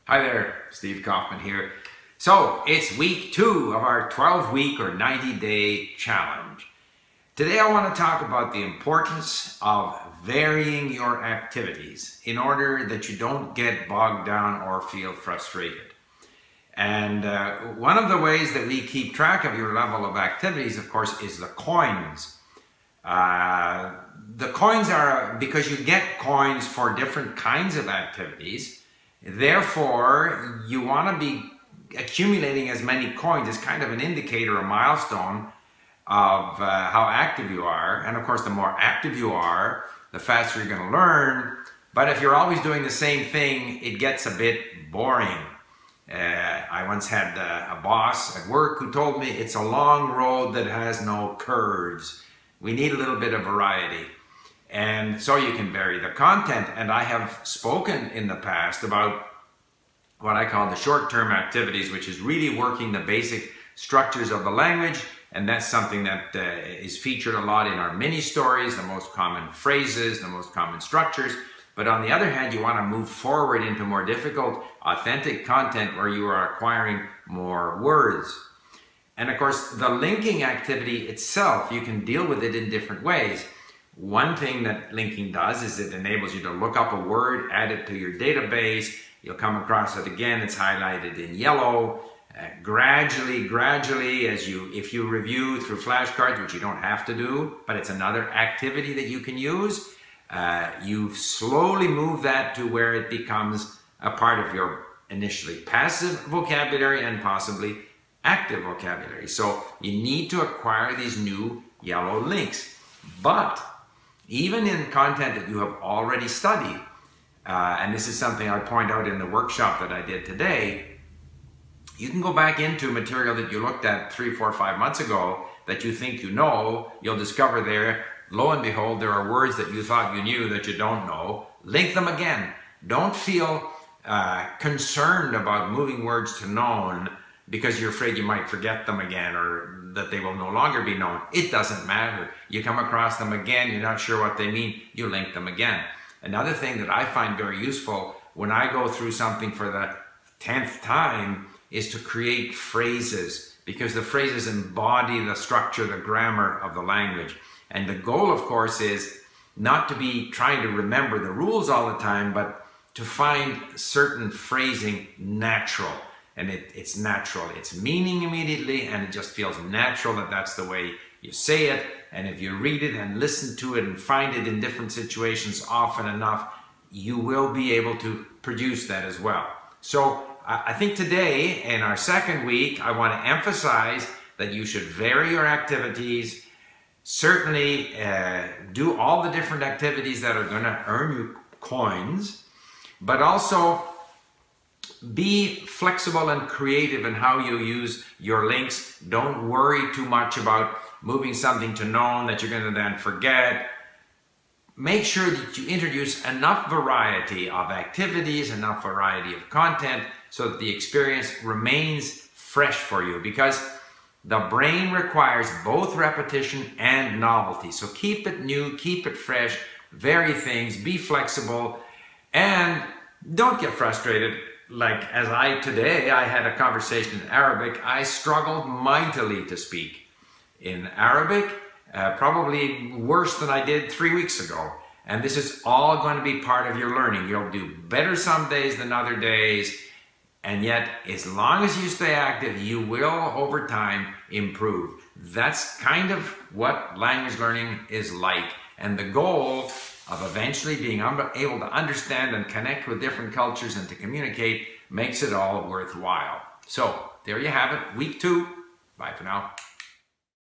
Hi there, Steve Kaufman here. So it's week 2 of our 12-week or 90-day challenge. Today I want to talk about the importance of varying your activities in order that you don't get bogged down or feel frustrated. And one of the ways that we keep track of your level of activities, of course, is the coins. The coins are because you get coins for different kinds of activities. Therefore, you want to be accumulating as many coins as kind of an indicator, a milestone of how active you are. And of course, the more active you are, the faster you're going to learn. But if you're always doing the same thing, it gets a bit boring. I once had a boss at work who told me it's a long road that has no curves. We need a little bit of variety. And so you can vary the content. And I have spoken in the past about what I call the short-term activities, which is really working the basic structures of the language. And that's something that is featured a lot in our mini stories, the most common phrases, the most common structures. But on the other hand, you want to move forward into more difficult, authentic content where you are acquiring more words. And of course, the linking activity itself, you can deal with it in different ways. One thing that linking does is it enables you to look up a word, add it to your database. You'll come across it again, it's highlighted in yellow. Gradually, if you review through flashcards, which you don't have to do, but it's another activity that you can use, you slowly move that to where it becomes a part of your initially passive vocabulary and possibly active vocabulary. So you need to acquire these new yellow links. But even in content that you have already studied, and this is something I point out in the workshop that I did today, you can go back into material that you looked at 3, 4, 5 months ago that you think you know. You'll discover there, lo and behold, there are words that you thought you knew that you don't know. Link them again. Don't feel concerned about moving words to known because you're afraid you might forget them again or that they will no longer be known. It doesn't matter. You come across them again, you're not sure what they mean, you link them again. Another thing that I find very useful when I go through something for the 10th time is to create phrases, because the phrases embody the structure, the grammar of the language. And the goal, of course, is not to be trying to remember the rules all the time, but to find certain phrasing natural. And it's natural. It's meaning immediately, and it just feels natural that that's the way you say it. And if you read it and listen to it and find it in different situations often enough, you will be able to produce that as well. So I think today, in our second week, I want to emphasize that you should vary your activities. Certainly do all the different activities that are going to earn you coins, but also be flexible and creative in how you use your links. Don't worry too much about moving something to known that you're going to then forget. Make sure that you introduce enough variety of activities, enough variety of content, so that the experience remains fresh for you, because the brain requires both repetition and novelty. So keep it new, keep it fresh, vary things, be flexible, and don't get frustrated. Like as today, I had a conversation in Arabic. I struggled mightily to speak in Arabic, probably worse than I did 3 weeks ago. And this is all going to be part of your learning. You'll do better some days than other days. And yet, as long as you stay active, you will, over time, improve. That's kind of what language learning is like. And the goal of eventually being able to understand and connect with different cultures and to communicate makes it all worthwhile. So, there you have it, week 2. Bye for now.